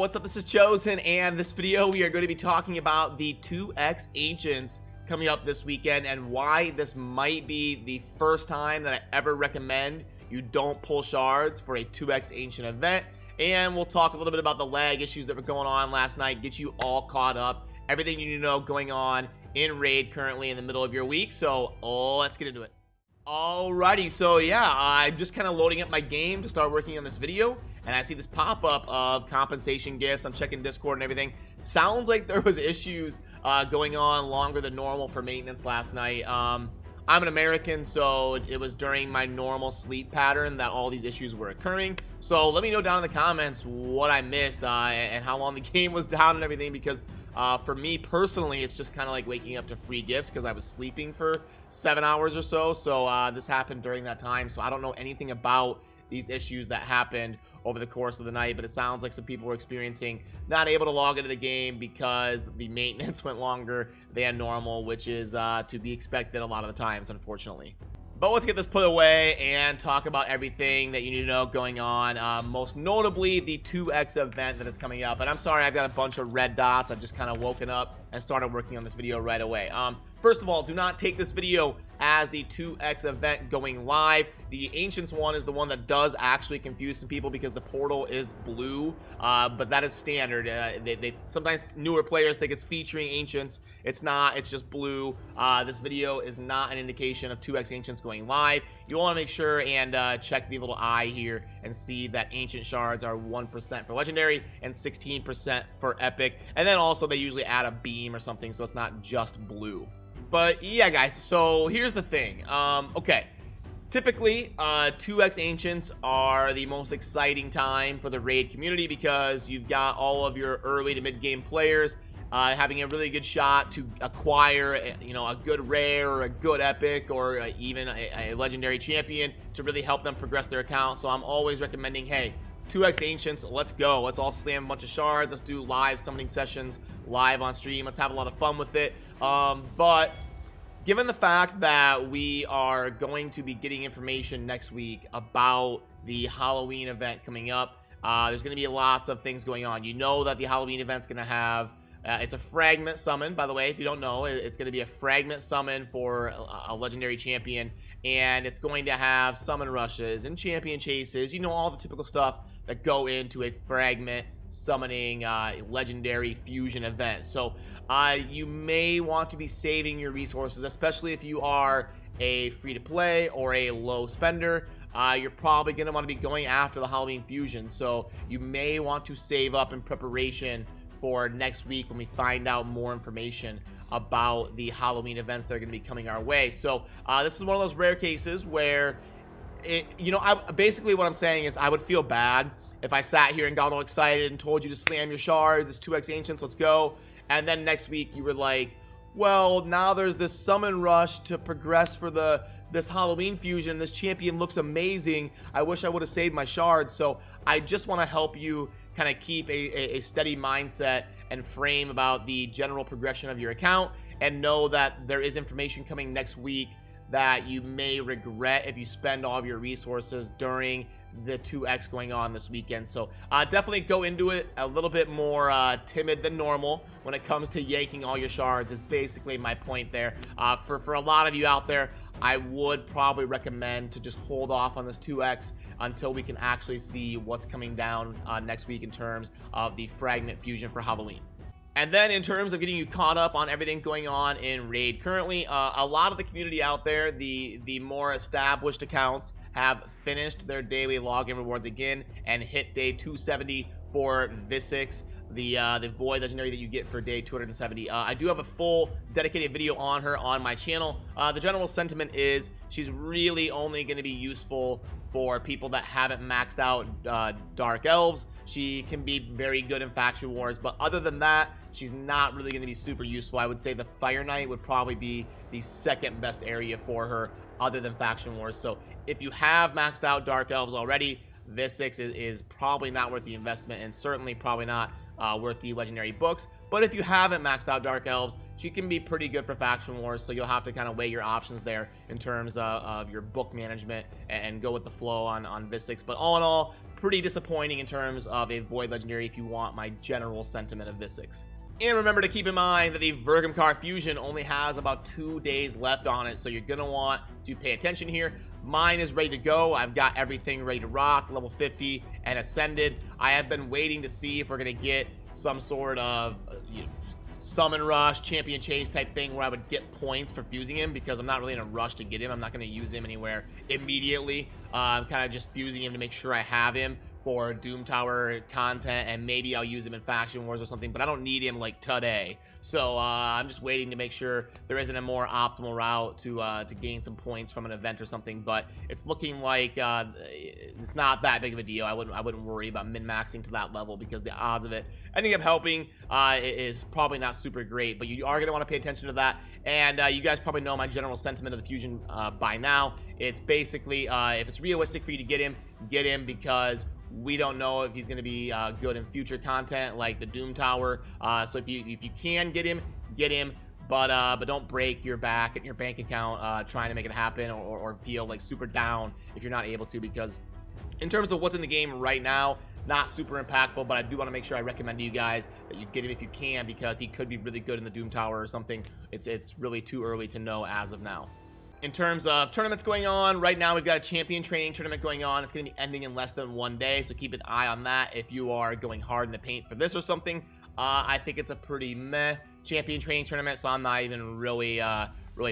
what's up? This is Chosen, and this video we are going to be talking about the 2X Ancients coming up this weekend and why this might be the first time that I ever recommend you don't pull shards for a 2X Ancient event. And we'll talk a little bit about the lag issues that were going on last night, get you all caught up, everything you need to know going on in Raid currently in the middle of your week. So let's get into it. Alrighty, so yeah, I'm just kind of loading up my game to start working on this video, and I see this pop-up of compensation gifts. I'm checking Discord and everything. Sounds like there was issues going on longer than normal for maintenance last night. I'm an American, so it was during my normal sleep pattern that all these issues were occurring. So let me know down in the comments what I missed and how long the game was down and everything, because for me personally, it's just kind of like waking up to free gifts because I was sleeping for 7 hours or so. So this happened during that time. So I don't know anything about these issues that happened over the course of the night, but it sounds like some people were experiencing not able to log into the game because the maintenance went longer than normal, which is to be expected a lot of the times, unfortunately. But let's get this put away and talk about everything that you need to know going on, most notably the 2X event that is coming up. And I'm sorry, I've got a bunch of red dots. I've just kind of woken up and started working on this video right away. First of all, do not take this video as the 2X event going live. The Ancients one is the one that does actually confuse some people because the portal is blue, but that is standard. They sometimes newer players think it's featuring Ancients. It's not, it's just blue. This video is not an indication of 2X Ancients going live. You want to make sure and check the little eye here and see that Ancient Shards are 1% for Legendary and 16% for Epic. And then also they usually add a beam or something, so it's not just blue. But yeah, guys, so here's the thing. Okay, typically 2X Ancients are the most exciting time for the Raid community because you've got all of your early to mid-game players having a really good shot to acquire a good rare or a good epic or even a legendary champion to really help them progress their account. So I'm always recommending, hey, 2X Ancients, let's go. Let's all slam a bunch of shards. Let's do live summoning sessions live on stream. Let's have a lot of fun with it. But given the fact that we are going to be getting information next week about the Halloween event coming up, there's going to be lots of things going on. You know that the Halloween event's going to have it's a fragment summon, by the way. If you don't know, it's going to be a fragment summon for a legendary champion, and it's going to have summon rushes and champion chases, all the typical stuff that go into a fragment summoning legendary fusion event. So you may want to be saving your resources, especially if you are a free-to-play or a low spender. You're probably going to want to be going after the Halloween fusion, so you may want to save up in preparation for next week when we find out more information about the Halloween events that are going to be coming our way. So this is one of those rare cases where basically what I'm saying is I would feel bad if I sat here and got all excited and told you to slam your shards, it's 2X Ancients, let's go, and then next week you were like, well, now there's this summon rush to progress for this Halloween fusion. This champion looks amazing. I wish I would have saved my shards. So I just want to help you kind of keep a steady mindset and frame about the general progression of your account, and know that there is information coming next week that you may regret if you spend all of your resources during the 2X going on this weekend. So definitely go into it a little bit more timid than normal when it comes to yanking all your shards is basically my point there. For a lot of you out there, I would probably recommend to just hold off on this 2X until we can actually see what's coming down next week in terms of the fragment fusion for Halloween. And then in terms of getting you caught up on everything going on in Raid currently, a lot of the community out there, the more established accounts, have finished their daily login rewards again and hit day 270 for Visix, the Void Legendary that you get for day 270. I do have a full dedicated video on her on my channel. The general sentiment is she's really only going to be useful for people that haven't maxed out Dark Elves. She can be very good in Faction Wars, but other than that, she's not really going to be super useful. I would say the Fire Knight would probably be the second best area for her other than Faction Wars. So if you have maxed out Dark Elves already, Visix is probably not worth the investment, and certainly probably not worth the legendary books. But if you haven't maxed out Dark Elves, she can be pretty good for Faction Wars, so you'll have to kind of weigh your options there in terms of your book management and go with the flow on Visix. But all in all, pretty disappointing in terms of a void legendary if you want my general sentiment of Visix. And remember to keep in mind that the Vergamcar Fusion only has about 2 days left on it, so you're gonna want to pay attention here. Mine is ready to go. I've got everything ready to rock, level 50 and ascended. I have been waiting to see if we're gonna get some sort of summon rush, champion chase type thing where I would get points for fusing him, because I'm not really in a rush to get him. I'm not going to use him anywhere immediately. I'm kind of just fusing him to make sure I have him for Doom Tower content, and maybe I'll use him in Faction Wars or something, but I don't need him like today. So I'm just waiting to make sure there isn't a more optimal route to gain some points from an event or something. But it's looking like it's not that big of a deal. I wouldn't worry about min-maxing to that level, because the odds of it ending up helping is probably not super great. But you are going to want to pay attention to that. And you guys probably know my general sentiment of the Fusion by now. It's basically if it's realistic for you to get him, because we don't know if he's going to be good in future content like the Doom Tower. So if you can get him, but don't break your back and your bank account trying to make it happen, or feel like super down if you're not able to, because in terms of what's in the game right now, not super impactful. But I do want to make sure I recommend to you guys that you get him if you can, because he could be really good in the Doom Tower or something. It's really too early to know as of now. In terms of tournaments going on, right now we've got a champion training tournament going on. It's going to be ending in less than 1 day, so keep an eye on that if you are going hard in the paint for this or something. I think it's a pretty meh champion training tournament, so I'm not even really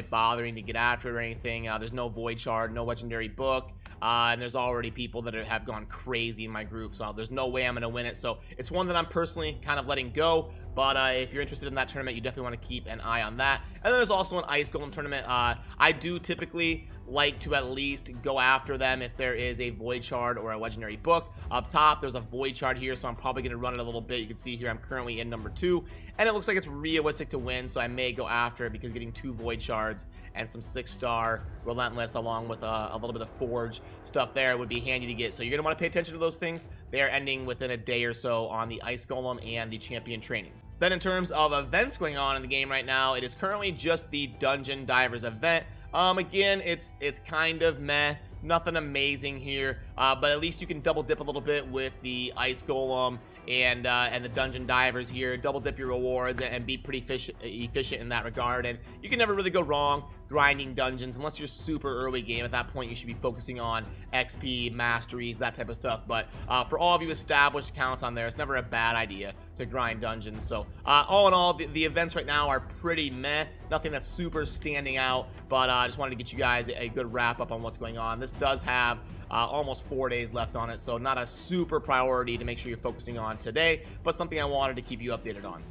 bothering to get after it or anything. There's no void shard, no legendary book, and there's already people that have gone crazy in my group, so there's no way I'm going to win it. So it's one that I'm personally kind of letting go. But if you're interested in that tournament, you definitely want to keep an eye on that. And then there's also an Ice Golem tournament. I do typically like to at least go after them if there is a void shard or a legendary book. Up top, there's a void shard here, so I'm probably going to run it a little bit. You can see here I'm currently in number 2, and it looks like it's realistic to win, so I may go after it, because getting 2 void shards and some 6-star relentless along with a little bit of forge stuff there would be handy to get. So you're going to want to pay attention to those things. They are ending within a day or so on the Ice Golem and the champion training. Then in terms of events going on in the game right now, it is currently just the Dungeon Divers event. Again, it's kind of meh, nothing amazing here, but at least you can double dip a little bit with the Ice Golem and the Dungeon Divers here. Double dip your rewards and be pretty efficient in that regard, and you can never really go wrong grinding dungeons unless you're super early game. At that point, you should be focusing on XP, masteries, that type of stuff. But for all of you established accounts on there, it's never a bad idea to grind dungeons. So all in all, the events right now are pretty meh, nothing that's super standing out, but I just wanted to get you guys a good wrap up on what's going on. This does have almost 4 days left on it, so not a super priority to make sure you're focusing on today, but something I wanted to keep you updated on.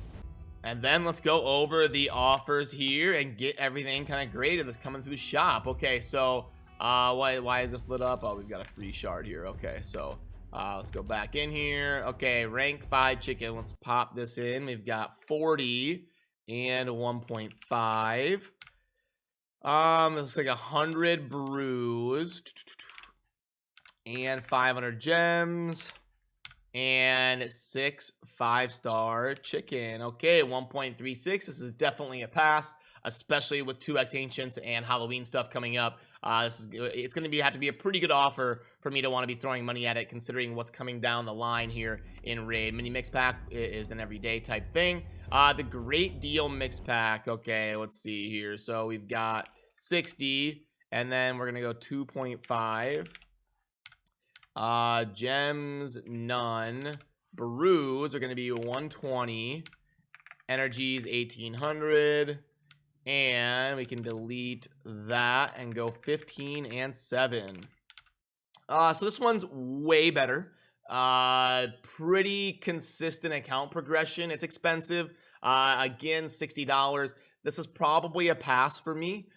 And then let's go over the offers here and get everything kind of graded that's coming through the shop. Okay, so why is this lit up? Oh, we've got a free shard here. Okay, so let's go back in here. Okay, rank 5 chicken. Let's pop this in. We've got 40 and 1.5. It's like 100 brews and 500 gems and 6 5-star chicken. Okay, 1.36. This is definitely a pass, especially with 2x Ancients and Halloween stuff coming up. It's going to have to be a pretty good offer for me to want to be throwing money at it, considering what's coming down the line here in Raid. Mini Mix Pack is an everyday type thing. The Great Deal Mix Pack. Okay, let's see here. So we've got 60, and then we're going to go 2.5. Gems, none. Brews are going to be 120. Energies, 1800. And we can delete that and go 15 and 7. So this one's way better. Pretty consistent account progression. It's expensive. Again, $60. This is probably a pass for me,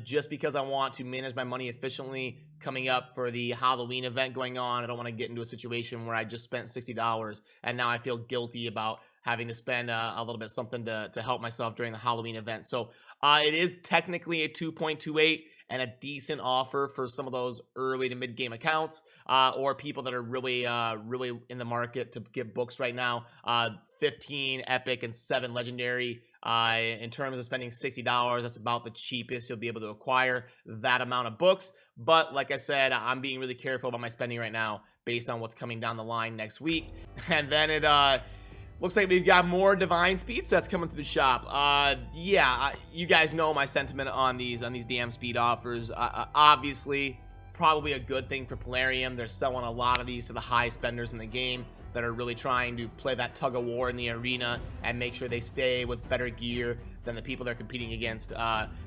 just because I want to manage my money efficiently coming up for the Halloween event going on. I don't want to get into a situation where I just spent $60 and now I feel guilty about having to spend a little bit something to help myself during the Halloween event. So it is technically a 2.28 and a decent offer for some of those early to mid game accounts, or people that are really in the market to get books right now. 15 epic and 7 legendary. In terms of spending $60, that's about the cheapest you'll be able to acquire that amount of books. But like I said, I'm being really careful about my spending right now based on what's coming down the line next week. And then it looks like we've got more divine speed sets coming through the shop. Yeah, you guys know my sentiment on these DM speed offers. Obviously, probably a good thing for Plarium. They're selling a lot of these to the high spenders in the game that are really trying to play that tug of war in the arena and make sure they stay with better gear than the people they're competing against.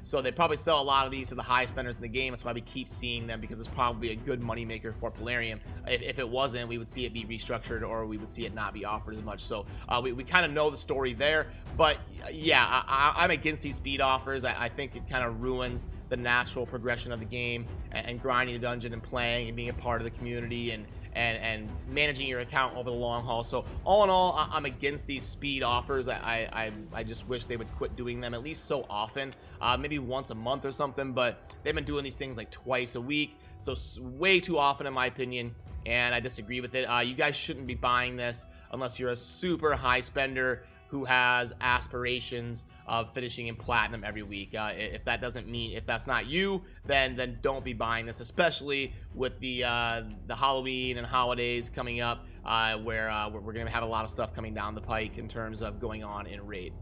So they probably sell a lot of these to the high spenders in the game. That's why we keep seeing them, because it's probably a good moneymaker for Plarium. If it wasn't, we would see it be restructured, or we would see it not be offered as much. So we kind of know the story there. But yeah, I'm against these speed offers. I think it kind of ruins the natural progression of the game and grinding the dungeon and playing and being a part of the community and managing your account over the long haul. So all in all, I'm against these speed offers. I just wish they would quit doing them at least so often, maybe once a month or something. But they've been doing these things like twice a week, so way too often in my opinion, and I disagree with it. You guys shouldn't be buying this unless you're a super high spender who has aspirations of finishing in platinum every week. If that's not you, then don't be buying this, especially with the Halloween and holidays coming up, where we're gonna have a lot of stuff coming down the pike in terms of going on in Raid.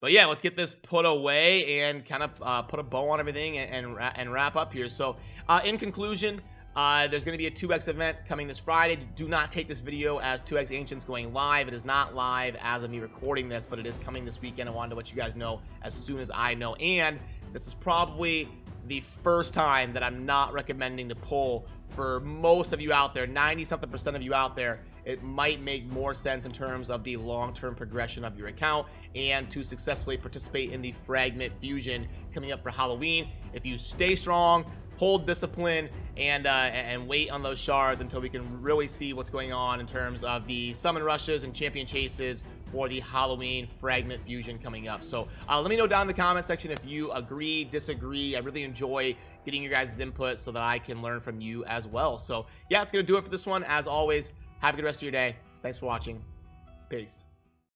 But yeah, let's get this put away and kind of put a bow on everything and wrap up here. So in conclusion, there's going to be a 2x event coming this Friday. Do not take this video as 2x Ancients going live. It is not live as of me recording this, but it is coming this weekend. I wanted to let you guys know as soon as I know. And this is probably the first time that I'm not recommending to pull. For most of you out there, 90-something% of you out there, it might make more sense in terms of the long-term progression of your account and to successfully participate in the Fragment Fusion coming up for Halloween. If you stay strong, hold discipline, and wait on those shards until we can really see what's going on in terms of the summon rushes and champion chases for the Halloween Fragment Fusion coming up. So let me know down in the comment section if you agree, disagree. I really enjoy getting your guys' input so that I can learn from you as well. So yeah, that's gonna do it for this one. As always, have a good rest of your day. Thanks for watching. Peace.